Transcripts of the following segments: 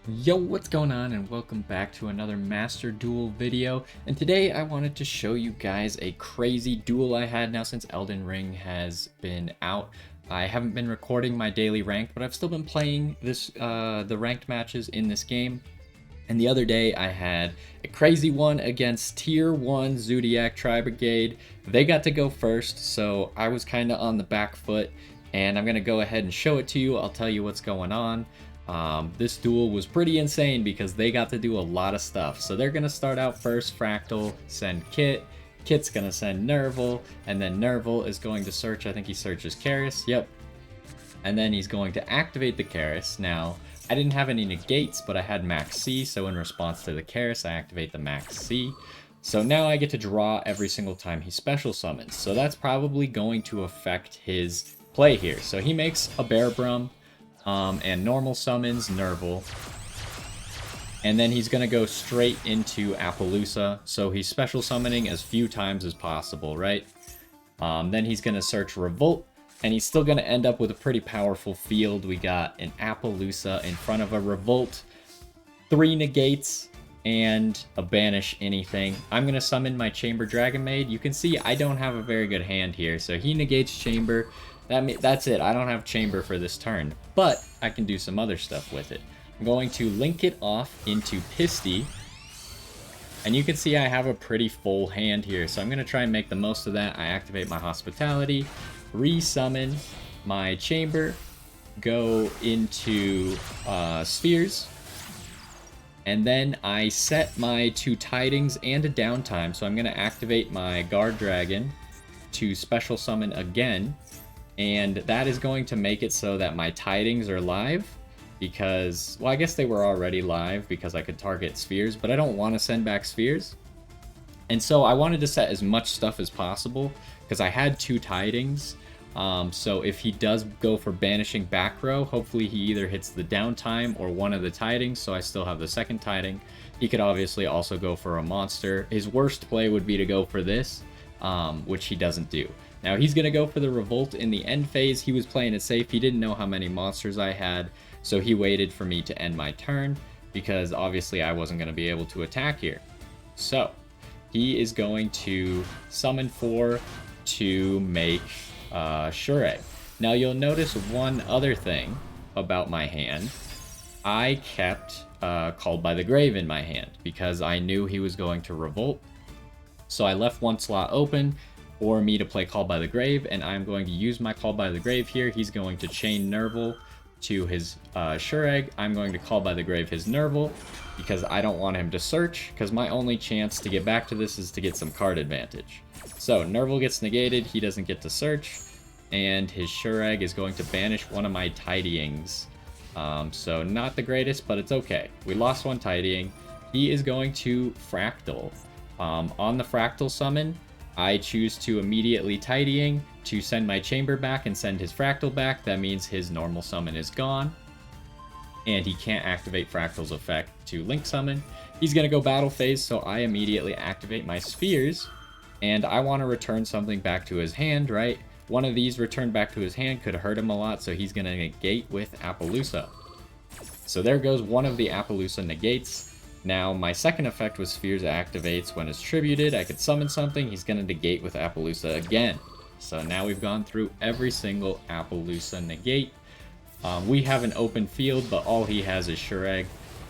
Yo, what's going on, and welcome back to another Master Duel video. And today I wanted to show you guys a crazy duel I had now since Elden Ring has been out. I haven't been recording my daily ranked, but I've still been playing the ranked matches in this game. And the other day I had a crazy one against Tier 1 Zoodiac Tri-Brigade. They got to go first, so I was kind of on the back foot, and I'm going to go ahead and show it to you. I'll tell you what's going on. This duel was pretty insane because they got to do a lot of stuff. So they're going to start out first, Fractal, send Kit. Kit's going to send Nerval, and then Nerval is going to search, I think he searches Karis, yep. And then he's going to activate the Karis. Now, I didn't have any negates, but I had Max C, so in response to the Karis, I activate the Max C. So now I get to draw every single time he special summons. So that's probably going to affect his play here. So he makes a Bear Brum, and normal summons Nerval. And then he's going to go straight into Appaloosa, so he's special summoning as few times as possible, right? Then he's going to search Revolt, and he's still going to end up with a pretty powerful field. We got an Appaloosa in front of a Revolt, 3 negates, and a Banish Anything. I'm going to summon my Chamber Dragonmaid. You can see I don't have a very good hand here, so he negates Chamber. That's it. I don't have Chamber for this turn, but I can do some other stuff with it. I'm going to link it off into Pisty, and you can see I have a pretty full hand here, so I'm going to try and make the most of that. I activate my Hospitality, re-summon my Chamber, go into Spheres, and then I set my 2 Tidings and a downtime, so I'm going to activate my Guard Dragon to special summon again. And that is going to make it so that my Tidings are live because, well, I guess they were already live because I could target Spheres, but I don't want to send back Spheres. And so I wanted to set as much stuff as possible because I had 2 Tidings. So if he does go for banishing back row, hopefully he either hits the downtime or one of the Tidings, so I still have the second Tiding. He could obviously also go for a monster. His worst play would be to go for this, which he doesn't do. Now he's going to go for the Revolt in the end phase. He was playing it safe. He didn't know how many monsters I had, so he waited for me to end my turn because obviously I wasn't going to be able to attack here. So he is going to summon 4 to make Shureg. Now you'll notice one other thing about my hand. I kept Called by the Grave in my hand because I knew he was going to Revolt. So I left one slot open for me to play Called by the Grave, and I'm going to use my Called by the Grave here. He's going to chain Nerval to his Shureg. I'm going to Call by the Grave his Nerval because I don't want him to search, because my only chance to get back to this is to get some card advantage. So Nerval gets negated, he doesn't get to search, and his Shureg is going to banish one of my Tidyings. So not the greatest, but it's okay. We lost one Tidying. He is going to Fractal. On the Fractal summon, I choose to immediately Tidying to send my Chamber back and send his Fractal back. That means his normal summon is gone, and he can't activate Fractal's effect to Link Summon. He's going to go Battle Phase, so I immediately activate my Spheres, and I want to return something back to his hand, right? One of these returned back to his hand could hurt him a lot, so he's going to negate with Appaloosa. So there goes one of the Appaloosa negates. Now, my second effect was Spheres activates when it's tributed. I could summon something. He's going to negate with Appaloosa again. So now we've gone through every single Appaloosa negate. We have an open field, but all he has is Shureg,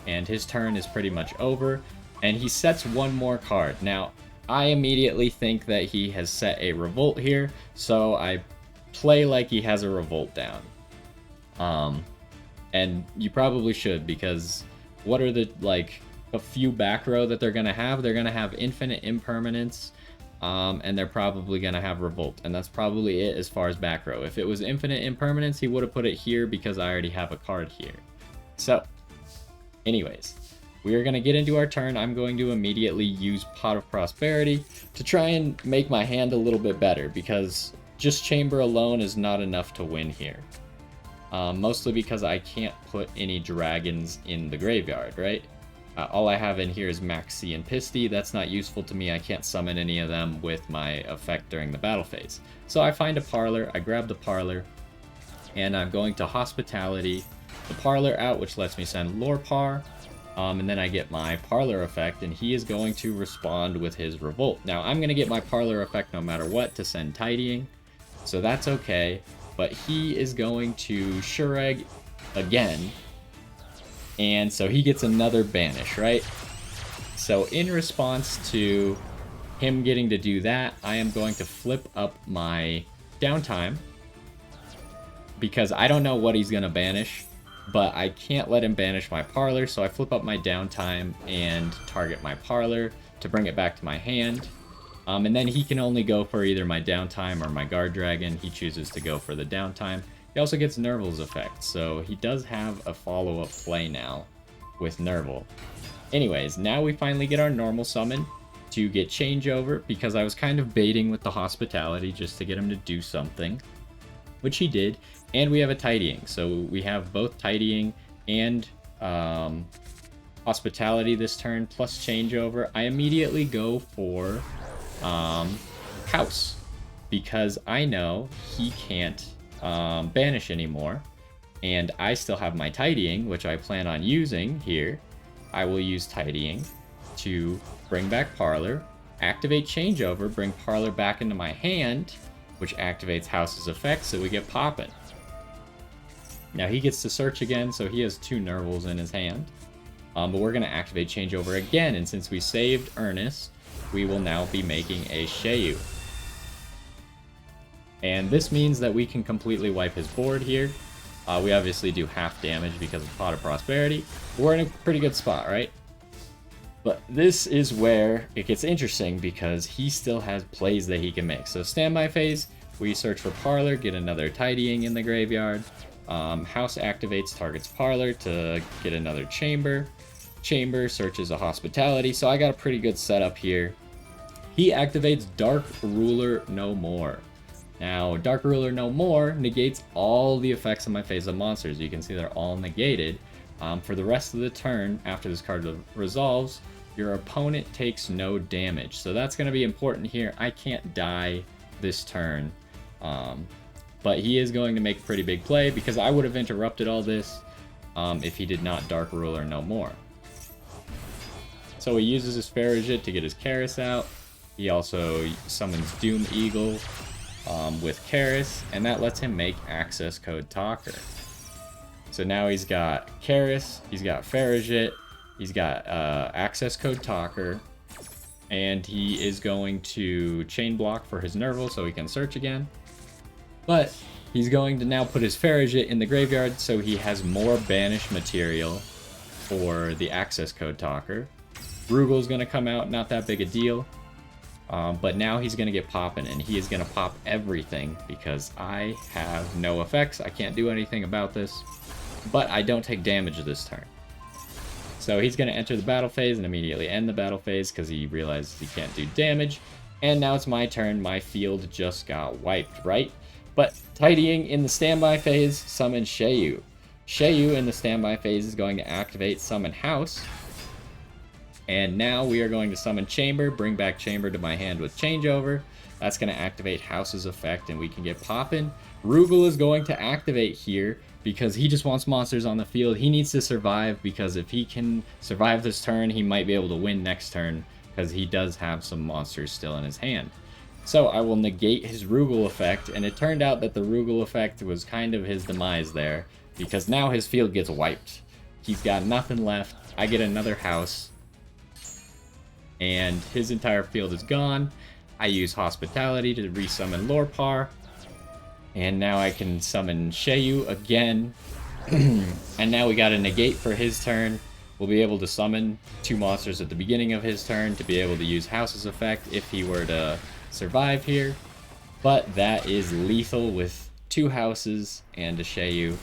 and his turn is pretty much over. And he sets one more card. Now, I immediately think that he has set a Revolt here, so I play like he has a Revolt down. And you probably should, because what are the, a few back row that they're going to have? They're going to have Infinite Impermanence, and they're probably going to have Revolt, and that's probably it as far as back row. If it was Infinite Impermanence, he would have put it here because I already have a card here. So, anyways, we are going to get into our turn. I'm going to immediately use Pot of Prosperity to try and make my hand a little bit better, because just Chamber alone is not enough to win here. Mostly because I can't put any dragons in the graveyard, right? All I have in here is Max C and Pisty. That's not useful to me. I can't summon any of them with my effect during the battle phase. So I find a Parlor, I grab the Parlor, and I'm going to Hospitality the Parlor out, which lets me send Lorpar. And then I get my Parlor effect, and he is going to respond with his Revolt. Now, I'm going to get my Parlor effect no matter what to send Tidying, so that's okay. But he is going to Shureg again, and so he gets another Banish, right? So in response to him getting to do that, I am going to flip up my downtime, because I don't know what he's going to banish, but I can't let him banish my Parlor, so I flip up my downtime and target my Parlor to bring it back to my hand. And then he can only go for either my downtime or my Guard Dragon. He chooses to go for the downtime. He also gets Nerval's effect, so he does have a follow-up play now with Nerval. Anyways, now we finally get our normal summon to get changeover, because I was kind of baiting with the Hospitality just to get him to do something, which he did. And we have a Tidying, so we have both Tidying and Hospitality this turn, plus changeover. I immediately go for House, because I know he can't banish anymore, and I still have my Tidying, which I plan on using here. I will use Tidying to bring back Parlor, activate changeover, bring Parlor back into my hand, which activates House's effect, so we get poppin'. Now he gets to search again, so he has 2 Nervals in his hand. But we're going to activate changeover again, and since we saved Ernest, we will now be making a Sheyu. And this means that we can completely wipe his board here. We obviously do half damage because of Pot of Prosperity. We're in a pretty good spot, right? But this is where it gets interesting, because he still has plays that he can make. So standby phase, we search for Parlor, get another Tidying in the graveyard. House activates target's Parlor to get another Chamber. Chamber searches a Hospitality, so I got a pretty good setup here. He activates Dark Ruler No More. Now, Dark Ruler No More negates all the effects on my phase of monsters. You can see they're all negated. For the rest of the turn, after this card resolves, your opponent takes no damage. So that's going to be important here. I can't die this turn. But he is going to make a pretty big play, because I would have interrupted all this if he did not Dark Ruler No More. So he uses his Farragut to get his Karis out. He also summons Doom Eagle with Karis, and that lets him make Access Code Talker. So now he's got Karis, he's got Farragut, he's got Access Code Talker, and he is going to Chain Block for his Nerval so he can search again. But he's going to now put his Farragut in the graveyard, so he has more banished material for the Access Code Talker. Rugel's going to come out, not that big a deal. But now he's going to get popping, and he is going to pop everything, because I have no effects. I can't do anything about this, but I don't take damage this turn. So he's going to enter the battle phase and immediately end the battle phase, because he realizes he can't do damage. And now it's my turn. My field just got wiped, right? But Tidying in the standby phase, summon Sheyu. Sheyu in the standby phase is going to activate Summon House. And now we are going to summon Chamber, bring back Chamber to my hand with changeover. That's going to activate House's effect, and we can get poppin'. Rugel is going to activate here because he just wants monsters on the field. He needs to survive, because if he can survive this turn, he might be able to win next turn, because he does have some monsters still in his hand. So I will negate his Rugel effect, and it turned out that the Rugel effect was kind of his demise there, because now his field gets wiped. He's got nothing left. I get another house, and his entire field is gone. I use Hospitality to resummon Lorpar, and now I can summon Sheyu again. And now we got a negate for his turn. We'll be able to summon 2 monsters at the beginning of his turn to be able to use House's effect if he were to survive here. But that is lethal with 2 houses and a Sheyu.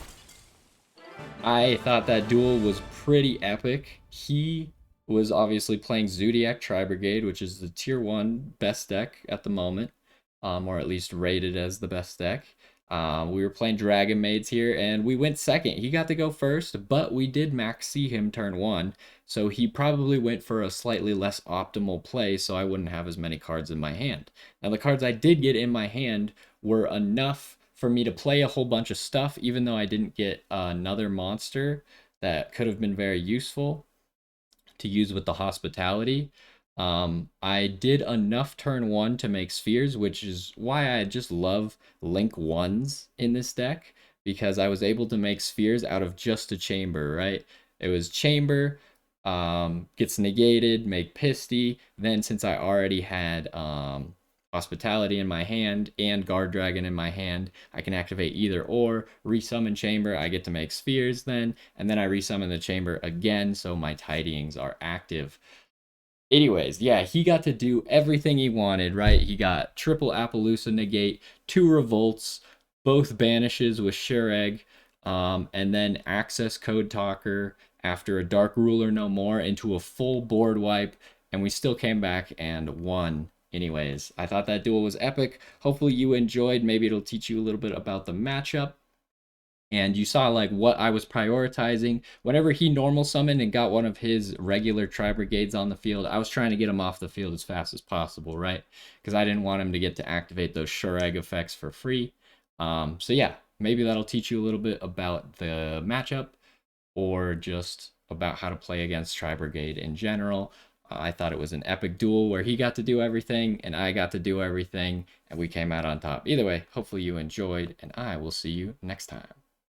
I thought that duel was pretty epic. He was obviously playing Zoodiac Tri-Brigade, which is the tier 1 best deck at the moment, or at least rated as the best deck. We were playing Dragonmaids here, and we went second. He got to go first, but we did max see him turn 1, so he probably went for a slightly less optimal play, so I wouldn't have as many cards in my hand. Now, the cards I did get in my hand were enough for me to play a whole bunch of stuff, even though I didn't get another monster that could have been very useful to use with the hospitality. I did enough turn one to make spheres, which is why I just love link ones in this deck, because I was able to make spheres out of just a chamber, right? It was chamber, gets negated, make Pisty. Then since I already had hospitality in my hand and guard dragon in my hand, I can activate either or, resummon chamber, I get to make spheres then, and then I resummon the chamber again, so my tidyings are active. Anyways, yeah, he got to do everything he wanted, right? He got triple Appaloosa negate, 2 revolts, both banishes with Shureg, and then access Code Talker after a Dark Ruler no more into a full board wipe, and we still came back and won. Anyways, I thought that duel was epic. Hopefully you enjoyed. Maybe it'll teach you a little bit about the matchup. And you saw like what I was prioritizing. Whenever he normal summoned and got one of his regular Tri-Brigades on the field, I was trying to get him off the field as fast as possible, right? Because I didn't want him to get to activate those Shureg effects for free. So yeah, maybe that'll teach you a little bit about the matchup, or just about how to play against Tri-Brigade in general. I thought it was an epic duel where he got to do everything and I got to do everything, and we came out on top. Either way, hopefully you enjoyed, and I will see you next time.